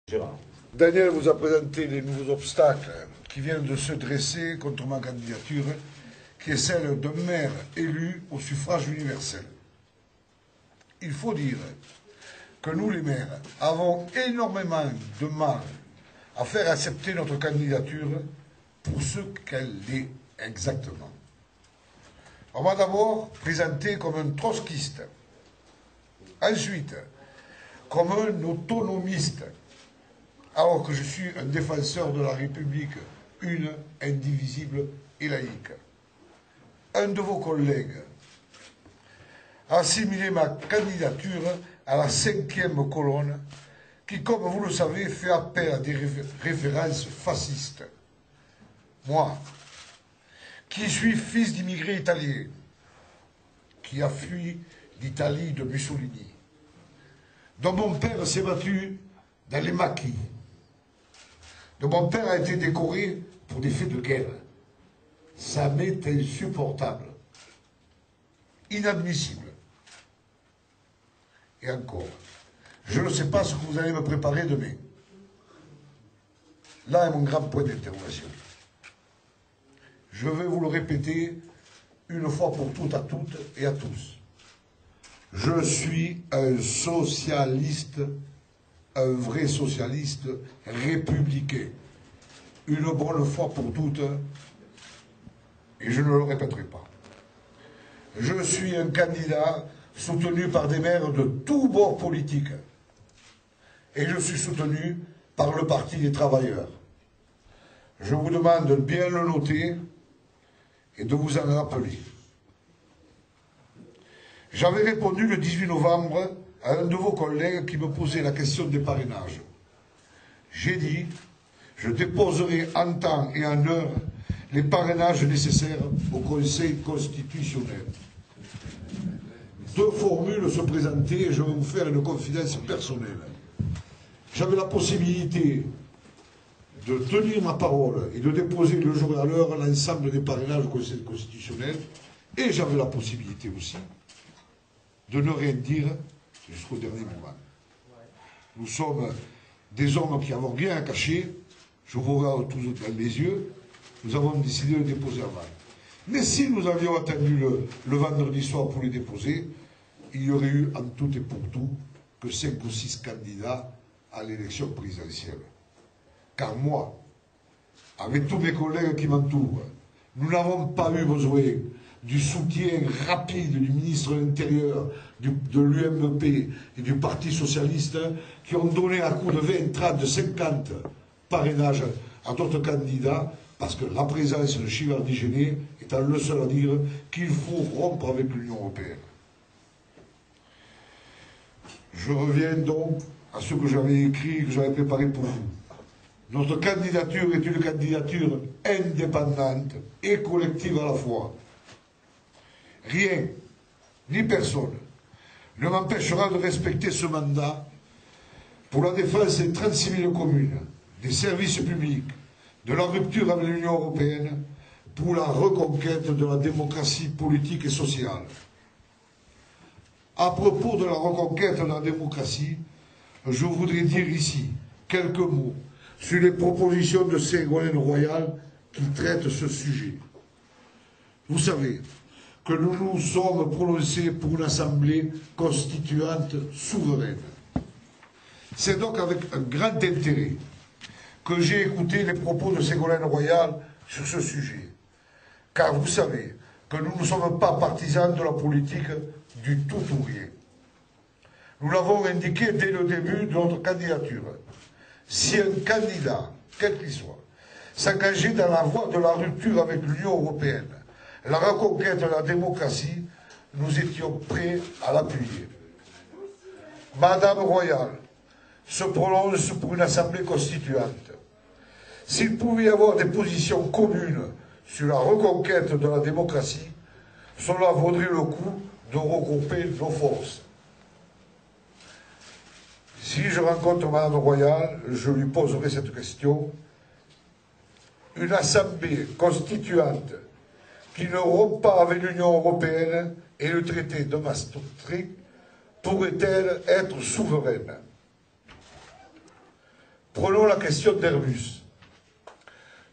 Gérard. Daniel vous a présenté les nouveaux obstacles qui viennent de se dresser contre ma candidature, qui est celle d'un maire élu au suffrage universel. Il faut dire que nous, les maires, avons énormément de mal à faire accepter notre candidature pour ce qu'elle est exactement. On m'a d'abord présenté comme un trotskiste, ensuite comme un autonomiste, alors que je suis un défenseur de la République, une, indivisible et laïque. Un de vos collègues a assimilé ma candidature à la 5e colonne qui, comme vous le savez, fait appel à des références fascistes. Moi, qui suis fils d'immigrés italiens, qui a fui l'Italie de Mussolini, dont mon père s'est battu dans les maquis, dont mon père a été décoré pour des faits de guerre. Ça m'est insupportable, inadmissible. Et encore, je ne sais pas ce que vous allez me préparer demain. Là est mon grand point d'interrogation. Je vais vous le répéter une fois pour toutes à toutes et à tous. Je suis un socialiste, un vrai socialiste républicain. Une bonne fois pour toutes, et je ne le répéterai pas. Je suis un candidat soutenu par des maires de tous bords politiques. Et je suis soutenu par le Parti des travailleurs. Je vous demande de bien le noter et de vous en rappeler. J'avais répondu le 18 novembre à un de vos collègues qui me posait la question des parrainages. J'ai dit, je déposerai en temps et en heure les parrainages nécessaires au Conseil constitutionnel. Deux formules se présentaient et je vais vous faire une confidence personnelle. J'avais la possibilité de tenir ma parole et de déposer le jour et à l'heure l'ensemble des parrainages au Conseil constitutionnel, et j'avais la possibilité aussi de ne rien dire jusqu'au dernier moment. Nous sommes des hommes qui n'avons rien à cacher. Je vous regarde tous dans les yeux. Nous avons décidé de le déposer avant. Mais si nous avions attendu le vendredi soir pour les déposer, il y aurait eu en tout et pour tout que 5 ou 6 candidats à l'élection présidentielle. Car moi, avec tous mes collègues qui m'entourent, nous n'avons pas eu besoin du soutien rapide du ministre de l'Intérieur, de l'UMP et du Parti Socialiste, qui ont donné à coup de 20, 30, 50 parrainages à d'autres candidats, parce que la présence de Chiverdi-Géné étant le seul à dire qu'il faut rompre avec l'Union européenne. Je reviens donc à ce que j'avais écrit, que j'avais préparé pour vous. Notre candidature est une candidature indépendante et collective à la fois. Rien, ni personne, ne m'empêchera de respecter ce mandat pour la défense des 36 000 communes, des services publics, de la rupture avec l'Union européenne, pour la reconquête de la démocratie politique et sociale. À propos de la reconquête de la démocratie, je voudrais dire ici quelques mots sur les propositions de Ségolène Royal qui traitent ce sujet. Vous savez que nous nous sommes prononcés pour une assemblée constituante souveraine. C'est donc avec un grand intérêt que j'ai écouté les propos de Ségolène Royal sur ce sujet. Car vous savez que nous ne sommes pas partisans de la politique du tout ou rien. Nous l'avons indiqué dès le début de notre candidature. Si un candidat, quel qu'il soit, s'engageait dans la voie de la rupture avec l'Union européenne, la reconquête de la démocratie, nous étions prêts à l'appuyer. Madame Royal se prononce pour une assemblée constituante. S'il pouvait y avoir des positions communes sur la reconquête de la démocratie, cela vaudrait le coup de regrouper nos forces. Si je rencontre Madame Royal, je lui poserai cette question. Une assemblée constituante qui ne rompt pas avec l'Union européenne et le traité de Maastricht pourrait-elle être souveraine? Prenons la question d'Airbus.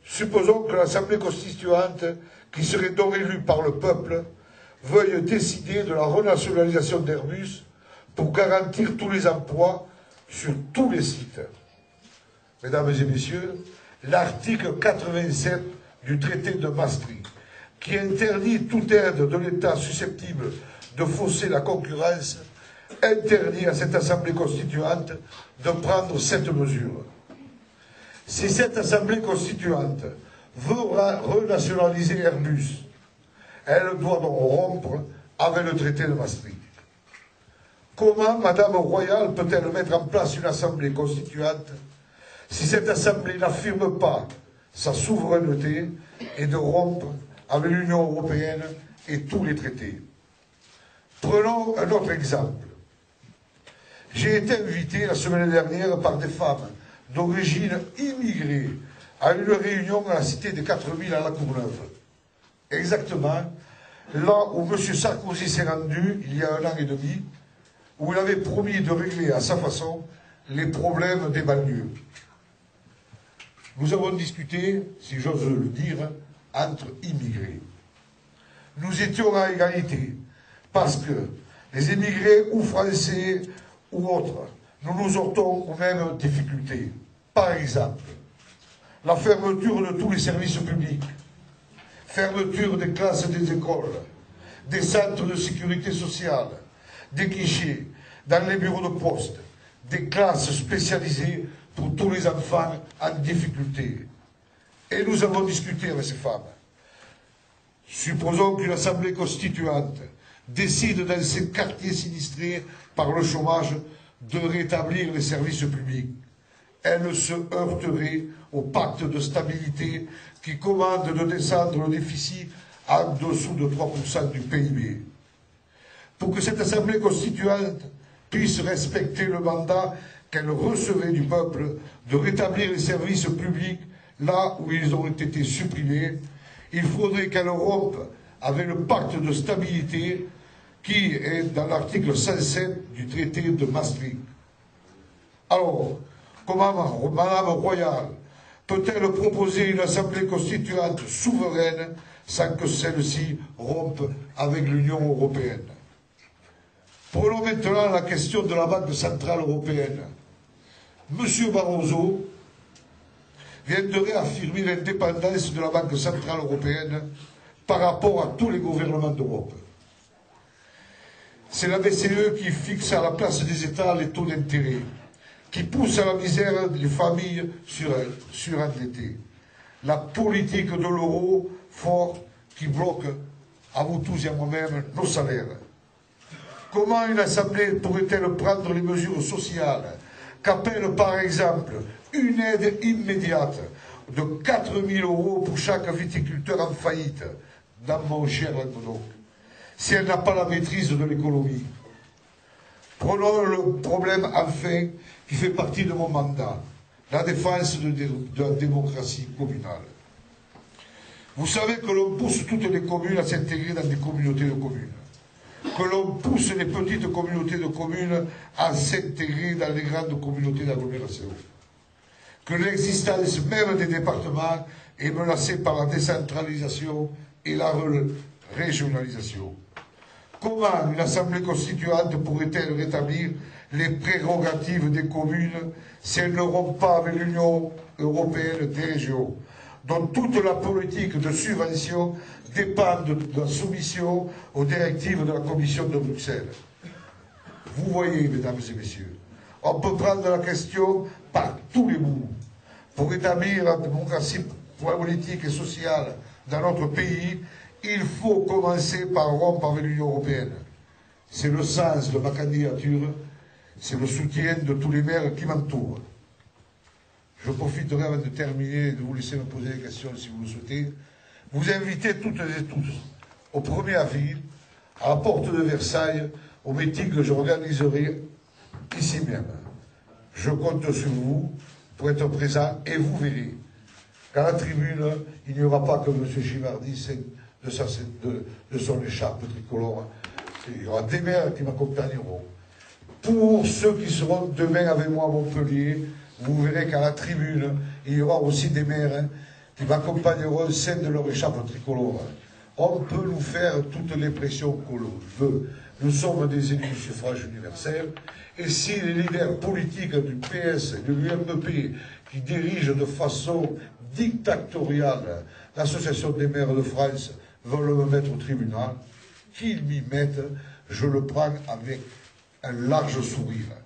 Supposons que l'Assemblée constituante, qui serait donc élue par le peuple, veuille décider de la renationalisation d'Airbus pour garantir tous les emplois sur tous les sites. Mesdames et messieurs, l'article 87 du traité de Maastricht, qui interdit toute aide de l'État susceptible de fausser la concurrence, interdit à cette Assemblée constituante de prendre cette mesure. Si cette Assemblée constituante veut renationaliser Airbus, elle doit donc rompre avec le traité de Maastricht. Comment Madame Royale peut-elle mettre en place une Assemblée constituante si cette Assemblée n'affirme pas sa souveraineté et de rompre avec l'Union européenne et tous les traités? Prenons un autre exemple. J'ai été invité la semaine dernière par des femmes d'origine immigrée à une réunion à la cité des 4000 à La Courneuve. Exactement là où M. Sarkozy s'est rendu il y a 1 an et demi, où il avait promis de régler à sa façon les problèmes des banlieues. Nous avons discuté, si j'ose le dire, entre immigrés. Nous étions à égalité, parce que les immigrés ou français ou autres, nous nous heurtons aux mêmes difficultés. Par exemple, la fermeture de tous les services publics, fermeture des classes des écoles, des centres de sécurité sociale, des guichets, dans les bureaux de poste, des classes spécialisées pour tous les enfants en difficulté. Et nous avons discuté avec ces femmes. Supposons qu'une assemblée constituante décide dans ces quartiers sinistrés par le chômage de rétablir les services publics. Elle se heurterait au pacte de stabilité qui commande de descendre le déficit en dessous de 3% du PIB. Pour que cette assemblée constituante puisse respecter le mandat qu'elle recevait du peuple de rétablir les services publics là où ils ont été supprimés, il faudrait qu'elle rompe avec le pacte de stabilité qui est dans l'article 107 du traité de Maastricht. Alors, comment Madame Royale peut-elle proposer une assemblée constituante souveraine sans que celle-ci rompe avec l'Union européenne? Prenons maintenant la question de la Banque centrale européenne. M. Barroso vient de réaffirmer l'indépendance de la Banque centrale européenne par rapport à tous les gouvernements d'Europe. C'est la BCE qui fixe à la place des États les taux d'intérêt, qui pousse à la misère les familles surendettées. La politique de l'euro fort qui bloque, à vous tous et à moi-même, nos salaires. Comment une assemblée pourrait-elle prendre les mesures sociales qu'appelle par exemple une aide immédiate de 4 000 € pour chaque viticulteur en faillite dans mon cher Languedoc, si elle n'a pas la maîtrise de l'économie? Prenons le problème enfin qui fait partie de mon mandat, la défense de la démocratie communale. Vous savez que l'on pousse toutes les communes à s'intégrer dans des communautés de communes, que l'on pousse les petites communautés de communes à s'intégrer dans les grandes communautés d'agglomération, que l'existence même des départements est menacée par la décentralisation et la régionalisation. Comment une assemblée constituante pourrait-elle rétablir les prérogatives des communes si elles ne rompent pas avec l'Union européenne des régions, dont toute la politique de subvention dépend de la soumission aux directives de la Commission de Bruxelles? Vous voyez, mesdames et messieurs, on peut prendre la question par tous les bouts. Pour rétablir la démocratie politique et sociale dans notre pays, il faut commencer par rompre avec l'Union européenne. C'est le sens de ma candidature, c'est le soutien de tous les maires qui m'entourent. Je profiterai avant de terminer et de vous laisser me poser des questions si vous le souhaitez. Vous invitez toutes et tous au 1er avril à la porte de Versailles au meeting que j'organiserai ici même. Je compte sur vous pour être présent et vous verrez qu'à la tribune, il n'y aura pas que M. Givardi de son écharpe tricolore. Il y aura des maires qui m'accompagneront. Pour ceux qui seront demain avec moi à Montpellier, vous verrez qu'à la tribune, il y aura aussi des maires qui m'accompagneront celles de leur écharpe tricolore. On peut nous faire toutes les pressions que l'on veut. Nous sommes des élus du suffrage universel. Et si les leaders politiques du PS et de l'UMP qui dirigent de façon dictatoriale l'Association des maires de France veulent me mettre au tribunal, qu'ils m'y mettent, je le prends avec un large sourire.